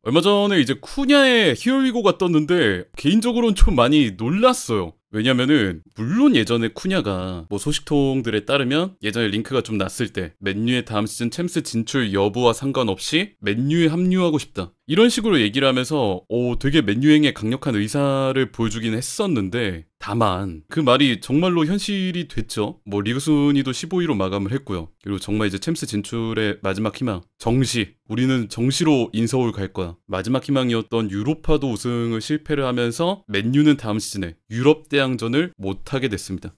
얼마 전에 이제 쿠냐의 히어위고가 떴는데 개인적으로는 좀 많이 놀랐어요. 왜냐면은 물론 예전에 쿠냐가 뭐 소식통들에 따르면 예전에 링크가 좀 났을 때 맨유의 다음 시즌 챔스 진출 여부와 상관없이 맨유에 합류하고 싶다 이런 식으로 얘기를 하면서 되게 맨유행의 강력한 의사를 보여주긴 했었는데, 다만 그 말이 정말로 현실이 됐죠. 뭐 리그 순위도 15위로 마감을 했고요. 그리고 정말 이제 챔스 진출의 마지막 희망, 정시, 우리는 정시로 인서울 갈 거야, 마지막 희망이었던 유로파도 우승을 실패를 하면서 맨유는 다음 시즌에 유럽 대항전을 못하게 됐습니다.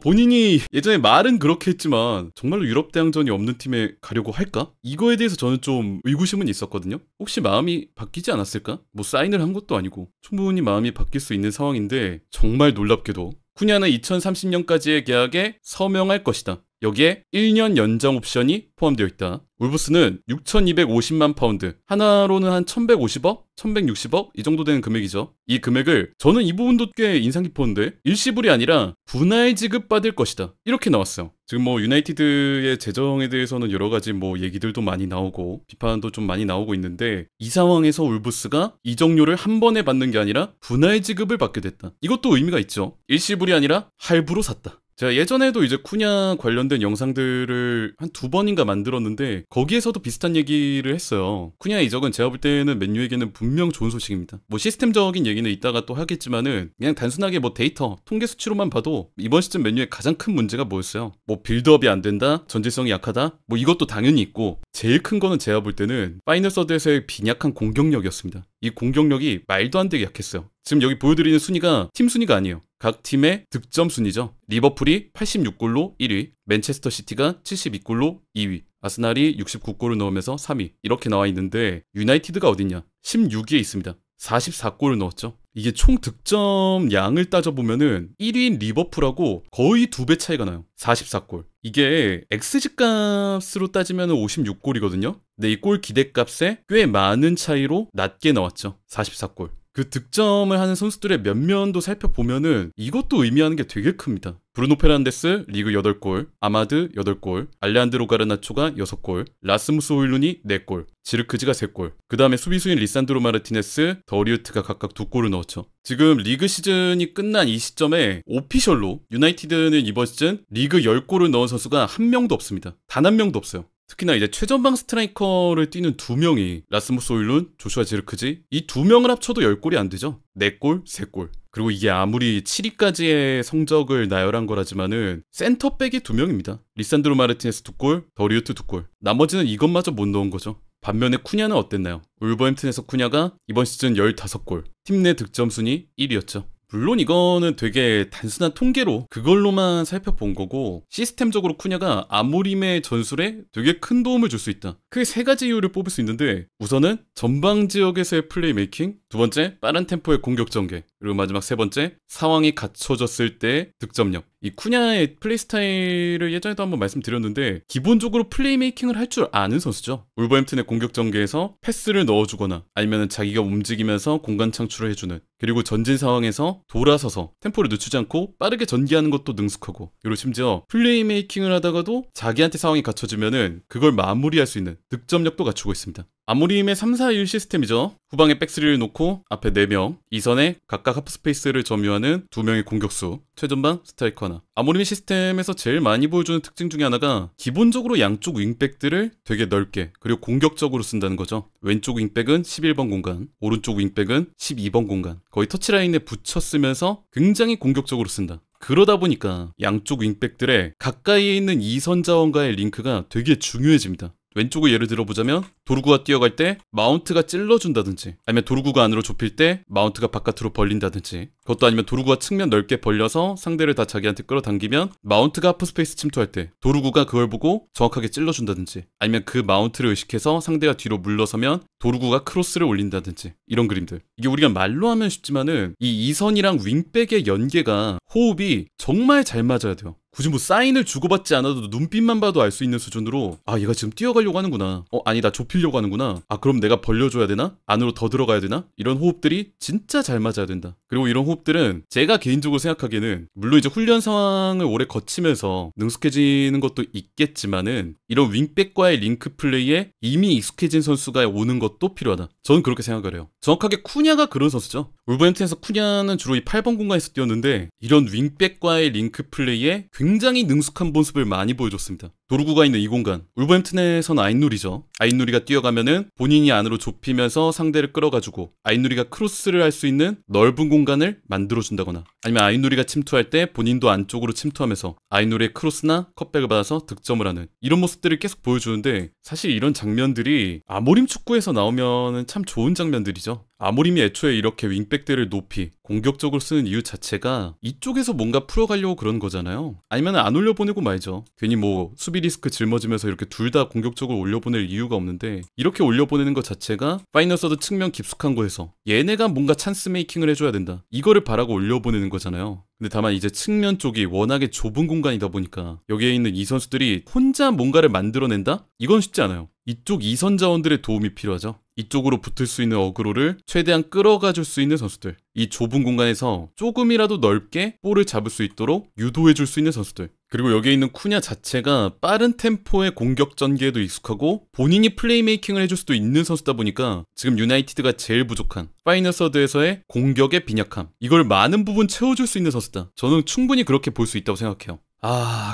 본인이 예전에 말은 그렇게 했지만 정말로 유럽 대항전이 없는 팀에 가려고 할까? 이거에 대해서 저는 좀 의구심은 있었거든요. 혹시 마음이 바뀌지 않았을까? 뭐 사인을 한 것도 아니고 충분히 마음이 바뀔 수 있는 상황인데, 정말 놀랍게도 쿠냐는 2030년까지의 계약에 서명할 것이다. 여기에 1년 연장 옵션이 포함되어 있다. 울브스는 6,250만 파운드, 하나로는 한 1,150억? 1,160억? 이 정도 되는 금액이죠. 이 금액을 저는 이 부분도 꽤 인상 깊었는데 일시불이 아니라 분할 지급받을 것이다, 이렇게 나왔어요. 지금 뭐 유나이티드의 재정에 대해서는 여러 가지 뭐 얘기들도 많이 나오고 비판도 좀 많이 나오고 있는데, 이 상황에서 울브스가 이적료를 한 번에 받는 게 아니라 분할 지급을 받게 됐다. 이것도 의미가 있죠. 일시불이 아니라 할부로 샀다. 제가 예전에도 이제 쿠냐 관련된 영상들을 한 2번인가 만들었는데 거기에서도 비슷한 얘기를 했어요. 쿠냐 이적은 제가 볼 때는 맨유에게는 분명 좋은 소식입니다. 뭐 시스템적인 얘기는 이따가 또 하겠지만은 그냥 단순하게 뭐 데이터, 통계 수치로만 봐도 이번 시즌 맨유의 가장 큰 문제가 뭐였어요? 뭐 빌드업이 안 된다? 전질성이 약하다? 뭐 이것도 당연히 있고, 제일 큰 거는 제가 볼 때는 파이널 서드에서의 빈약한 공격력이었습니다. 이 공격력이 말도 안 되게 약했어요. 지금 여기 보여드리는 순위가 팀 순위가 아니에요. 각 팀의 득점 순위죠. 리버풀이 86골로 1위, 맨체스터 시티가 72골로 2위, 아스날이 69골을 넣으면서 3위, 이렇게 나와 있는데 유나이티드가 어딨냐? 16위에 있습니다. 44골을 넣었죠. 이게 총 득점 양을 따져보면은 1위인 리버풀하고 거의 2배 차이가 나요. 44골. 이게 XG 값으로 따지면 56골이거든요. 근데 이 골 기대값에 꽤 많은 차이로 낮게 나왔죠. 44골. 그 득점을 하는 선수들의 면면도 살펴보면은 이것도 의미하는 게 되게 큽니다. 브루노 페르난데스 리그 8골, 아마드 8골, 알레한드로 가르나초가 6골, 라스무스 호일룬이 4골, 지르크지가 3골, 그 다음에 수비수인 리산드로 마르티네스, 더리우트가 각각 2골을 넣었죠. 지금 리그 시즌이 끝난 이 시점에 오피셜로 유나이티드는 이번 시즌 리그 10골을 넣은 선수가 한 명도 없습니다. 단 한 명도 없어요. 특히나 이제 최전방 스트라이커를 뛰는 2명이 라스무스 호일룬, 조슈아 지르크지, 이 2명을 합쳐도 10골이 안 되죠. 4골, 3골. 그리고 이게 아무리 7위까지의 성적을 나열한 거라지만은 센터백이 2명입니다. 리산드로 마르티네스 2골, 더리우트 2골. 나머지는 이것마저 못 넣은 거죠. 반면에 쿠냐는 어땠나요? 울버햄튼에서 쿠냐가 이번 시즌 15골, 팀 내 득점 순위 1위였죠. 물론 이거는 되게 단순한 통계로 그걸로만 살펴본 거고, 시스템적으로 쿠냐가 아모림의 전술에 되게 큰 도움을 줄 수 있다. 크게 3가지 이유를 뽑을 수 있는데, 우선은 전방 지역에서의 플레이메이킹, 2번째 빠른 템포의 공격 전개, 그리고 마지막 3번째 상황이 갖춰졌을 때의 득점력. 이 쿠냐의 플레이 스타일을 예전에도 한번 말씀드렸는데 기본적으로 플레이메이킹을 할 줄 아는 선수죠. 울버햄튼의 공격 전개에서 패스를 넣어주거나 아니면 자기가 움직이면서 공간 창출을 해주는, 그리고 전진 상황에서 돌아서서 템포를 늦추지 않고 빠르게 전개하는 것도 능숙하고, 그리고 심지어 플레이메이킹을 하다가도 자기한테 상황이 갖춰지면은 그걸 마무리할 수 있는 득점력도 갖추고 있습니다. 아모림의 3-4-1 시스템이죠. 후방에 백스리를 놓고 앞에 4명, 이선에 각각 하프스페이스를 점유하는 2명의 공격수, 최전방 스트라이커 하나. 아모림의 시스템에서 제일 많이 보여주는 특징 중에 하나가 기본적으로 양쪽 윙백들을 되게 넓게 그리고 공격적으로 쓴다는 거죠. 왼쪽 윙백은 11번 공간, 오른쪽 윙백은 12번 공간, 거의 터치라인에 붙여 쓰면서 굉장히 공격적으로 쓴다. 그러다 보니까 양쪽 윙백들의 가까이에 있는 이선 자원과의 링크가 되게 중요해집니다. 왼쪽을 예를 들어보자면 도루구가 뛰어갈 때 마운트가 찔러준다든지, 아니면 도루구가 안으로 좁힐 때 마운트가 바깥으로 벌린다든지, 그것도 아니면 도루구가 측면 넓게 벌려서 상대를 다 자기한테 끌어당기면 마운트가 하프스페이스 침투할 때 도루구가 그걸 보고 정확하게 찔러준다든지, 아니면 그 마운트를 의식해서 상대가 뒤로 물러서면 도루구가 크로스를 올린다든지, 이런 그림들. 이게 우리가 말로 하면 쉽지만은 이 이선이랑 윙백의 연계가, 호흡이 정말 잘 맞아야 돼요. 굳이 뭐 사인을 주고받지 않아도 눈빛만 봐도 알 수 있는 수준으로 아 얘가 지금 뛰어가려고 하는구나, 아니다 좁히려고 하는구나, 그럼 내가 벌려줘야 되나? 안으로 더 들어가야 되나? 이런 호흡들이 진짜 잘 맞아야 된다. 그리고 이런 호흡들은 제가 개인적으로 생각하기에는 물론 이제 훈련 상황을 오래 거치면서 능숙해지는 것도 있겠지만은 이런 윙백과의 링크 플레이에 이미 익숙해진 선수가 오는 것도 필요하다. 저는 그렇게 생각을 해요. 정확하게 쿠냐가 그런 선수죠. 울버햄튼에서 쿠냐는 주로 이 8번 공간에서 뛰었는데 이런 윙백과의 링크 플레이에 굉장히 능숙한 모습을 많이 보여줬습니다. 도루구가 있는 이 공간, 울버햄튼에서는 아잇누리죠. 아잇누리가 뛰어가면은 본인이 안으로 좁히면서 상대를 끌어가지고 아잇누리가 크로스를 할 수 있는 넓은 공간을 만들어준다거나, 아니면 아잇누리가 침투할 때 본인도 안쪽으로 침투하면서 아잇누리의 크로스나 컷백을 받아서 득점을 하는 이런 모습들을 계속 보여주는데, 사실 이런 장면들이 아모림 축구에서 나오면 참 좋은 장면들이죠. 아모림이 애초에 이렇게 윙백들을 높이 공격적으로 쓰는 이유 자체가 이쪽에서 뭔가 풀어가려고 그런 거잖아요. 아니면 안 올려보내고 말죠. 괜히 뭐 수비 리스크 짊어지면서 이렇게 둘 다 공격적으로 올려보낼 이유가 없는데, 이렇게 올려보내는 것 자체가 파이널 서드 측면 깊숙한 거에서 얘네가 뭔가 찬스 메이킹을 해줘야 된다, 이거를 바라고 올려보내는 거잖아요. 근데 다만 이제 측면 쪽이 워낙에 좁은 공간이다 보니까 여기에 있는 이 선수들이 혼자 뭔가를 만들어낸다? 이건 쉽지 않아요. 이쪽 2선 자원들의 도움이 필요하죠. 이쪽으로 붙을 수 있는 어그로를 최대한 끌어가 줄 수 있는 선수들, 이 좁은 공간에서 조금이라도 넓게 볼을 잡을 수 있도록 유도해 줄 수 있는 선수들, 그리고 여기에 있는 쿠냐 자체가 빠른 템포의 공격 전개에도 익숙하고 본인이 플레이메이킹을 해줄 수도 있는 선수다 보니까 지금 유나이티드가 제일 부족한 파이널 서드에서의 공격의 빈약함, 이걸 많은 부분 채워줄 수 있는 선수다. 저는 충분히 그렇게 볼 수 있다고 생각해요.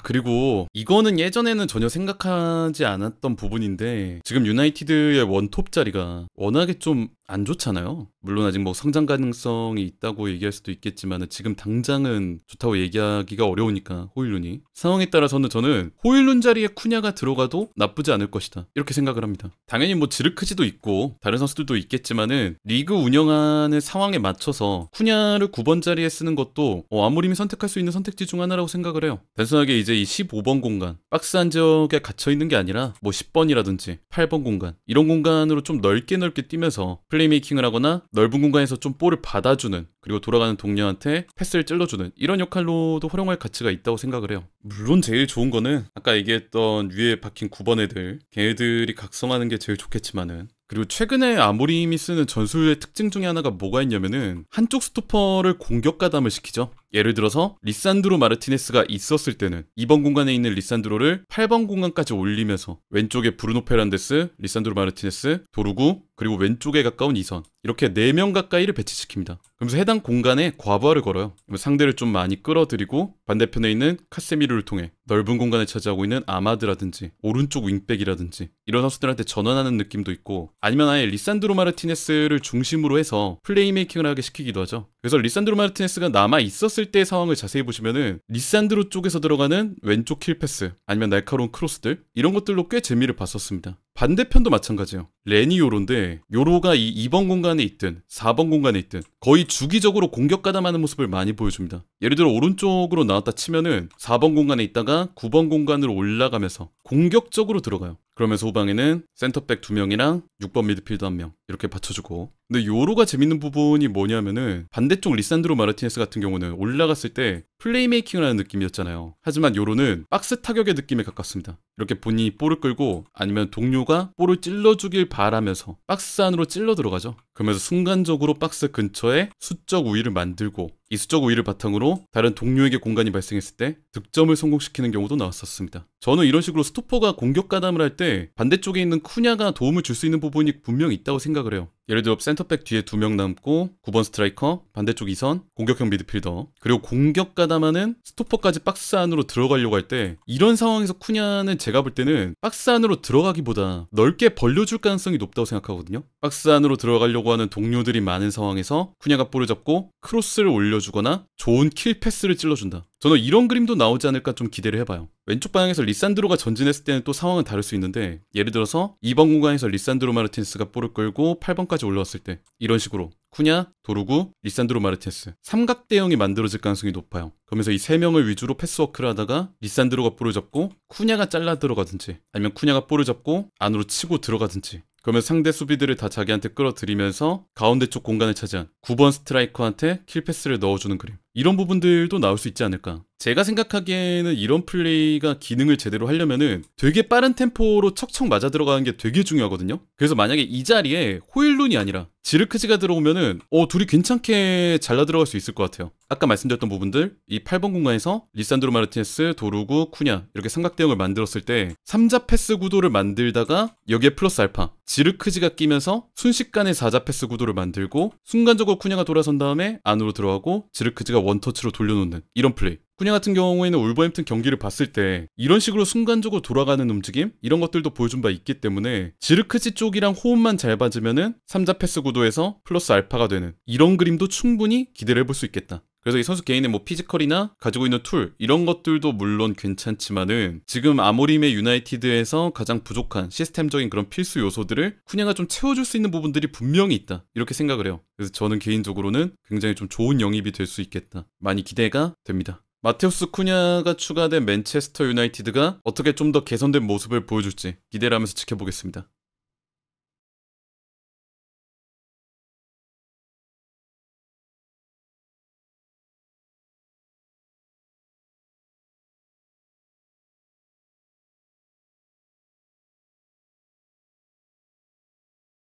그리고 이거는 예전에는 전혀 생각하지 않았던 부분인데, 지금 유나이티드의 원톱 자리가 워낙에 좀 안 좋잖아요. 물론 아직 뭐 성장 가능성이 있다고 얘기할 수도 있겠지만 지금 당장은 좋다고 얘기하기가 어려우니까 호일룬이, 상황에 따라서는 저는 호일룬 자리에 쿠냐가 들어가도 나쁘지 않을 것이다, 이렇게 생각을 합니다. 당연히 뭐 지르크지도 있고 다른 선수들도 있겠지만은 리그 운영하는 상황에 맞춰서 쿠냐를 9번 자리에 쓰는 것도 아모림이 선택할 수 있는 선택지 중 하나라고 생각을 해요. 단순하게 이제 이 15번 공간, 박스 한 지역에 갇혀있는 게 아니라 뭐 10번이라든지 8번 공간, 이런 공간으로 좀 넓게 뛰면서 플레이메이킹을 하거나 넓은 공간에서 좀 볼을 받아주는, 그리고 돌아가는 동료한테 패스를 찔러주는 이런 역할로도 활용할 가치가 있다고 생각을 해요. 물론 제일 좋은 거는 아까 얘기했던 위에 박힌 9번 애들, 걔네들이 각성하는 게 제일 좋겠지만은, 그리고 최근에 아모림이 쓰는 전술의 특징 중에 하나가 뭐가 있냐면은 한쪽 스토퍼를 공격 가담을 시키죠. 예를 들어서 리산드로 마르티네스가 있었을 때는 2번 공간에 있는 리산드로를 8번 공간까지 올리면서 왼쪽에 브루노 페란데스, 리산드로 마르티네스, 도루구, 그리고 왼쪽에 가까운 이선, 이렇게 4명 가까이를 배치시킵니다. 그러면서 해당 공간에 과부하를 걸어요. 상대를 좀 많이 끌어들이고 반대편에 있는 카세미르를 통해 넓은 공간을 차지하고 있는 아마드라든지 오른쪽 윙백이라든지 이런 선수들한테 전환하는 느낌도 있고, 아니면 아예 리산드로 마르티네스를 중심으로 해서 플레이메이킹을 하게 시키기도 하죠. 그래서 리산드로 마르티네스가 남아 있었을 때의 상황을 자세히 보시면은 리산드로 쪽에서 들어가는 왼쪽 킬패스, 아니면 날카로운 크로스들, 이런 것들로 꽤 재미를 봤었습니다. 반대편도 마찬가지예요. 레니 요로인데, 요로가 이 2번 공간에 있든 4번 공간에 있든 거의 주기적으로 공격 가담하는 모습을 많이 보여줍니다. 예를 들어 오른쪽으로 나왔다 치면은 4번 공간에 있다가 9번 공간으로 올라가면서 공격적으로 들어가요. 그러면서 후방에는 센터백 2명이랑 6번 미드필더 1명 이렇게 받쳐주고. 근데 요로가 재밌는 부분이 뭐냐면은 반대쪽 리산드로 마르티네스 같은 경우는 올라갔을 때 플레이메이킹을 하는 느낌이었잖아요. 하지만 요로는 박스 타격의 느낌에 가깝습니다. 이렇게 본인이 볼을 끌고 아니면 동료가 볼을 찔러주길 바라면서 박스 안으로 찔러 들어가죠. 그러면서 순간적으로 박스 근처에 수적 우위를 만들고, 이 수적 우위를 바탕으로 다른 동료에게 공간이 발생했을 때 득점을 성공시키는 경우도 나왔었습니다. 저는 이런 식으로 스토퍼가 공격 가담을 할 때 반대쪽에 있는 쿠냐가 도움을 줄 수 있는 부분이 분명히 있다고 생각을 해요. 예를 들어 센터백 뒤에 2명 남고 9번 스트라이커, 반대쪽 2선, 공격형 미드필더, 그리고 공격 가담하는 스토퍼까지 박스 안으로 들어가려고 할 때, 이런 상황에서 쿠냐는 제가 볼 때는 박스 안으로 들어가기보다 넓게 벌려줄 가능성이 높다고 생각하거든요. 박스 안으로 들어가려고 하는 동료들이 많은 상황에서 쿠냐가 볼을 잡고 크로스를 올려주거나 좋은 킬 패스를 찔러준다. 저는 이런 그림도 나오지 않을까 좀 기대를 해봐요. 왼쪽 방향에서 리산드로가 전진했을 때는 또 상황은 다를 수 있는데, 예를 들어서 2번 공간에서 리산드로 마르티네스가 볼을 끌고 8번까지 올라왔을 때 이런 식으로 쿠냐, 도루구, 리산드로 마르티네스 삼각대형이 만들어질 가능성이 높아요. 그러면서 이 3명을 위주로 패스워크를 하다가 리산드로가 볼을 잡고 쿠냐가 잘라 들어가든지, 아니면 쿠냐가 볼을 잡고 안으로 치고 들어가든지, 그러면 상대 수비들을 다 자기한테 끌어들이면서 가운데 쪽 공간을 차지한 9번 스트라이커한테 킬패스를 넣어주는 그림. 이런 부분들도 나올 수 있지 않을까. 제가 생각하기에는 이런 플레이가 기능을 제대로 하려면은 되게 빠른 템포로 척척 맞아 들어가는 게 되게 중요하거든요. 그래서 만약에 이 자리에 호일룬이 아니라 지르크지가 들어오면은 둘이 괜찮게 잘라 들어갈 수 있을 것 같아요. 아까 말씀드렸던 부분들, 이 8번 공간에서 리산드로 마르티네스, 도루구, 쿠냐 이렇게 삼각대형을 만들었을 때 3자 패스 구도를 만들다가 여기에 플러스 알파 지르크지가 끼면서 순식간에 4자 패스 구도를 만들고 순간적으로 쿠냐가 돌아선 다음에 안으로 들어가고 지르크지가 원터치로 돌려놓는 이런 플레이. 쿠냐 같은 경우에는 울버햄튼 경기를 봤을 때 이런 식으로 순간적으로 돌아가는 움직임 이런 것들도 보여준 바 있기 때문에 지르크지 쪽이랑 호흡만 잘 맞으면은 3자 패스 구도에서 플러스 알파가 되는 이런 그림도 충분히 기대를 해볼 수 있겠다. 그래서 이 선수 개인의 뭐 피지컬이나 가지고 있는 툴 이런 것들도 물론 괜찮지만은 지금 아모림의 유나이티드에서 가장 부족한 시스템적인 그런 필수 요소들을 쿠냐가 좀 채워줄 수 있는 부분들이 분명히 있다 이렇게 생각을 해요. 그래서 저는 개인적으로는 굉장히 좀 좋은 영입이 될 수 있겠다. 많이 기대가 됩니다. 마테우스 쿠냐가 추가된 맨체스터 유나이티드가 어떻게 좀 더 개선된 모습을 보여줄지 기대를 하면서 지켜보겠습니다.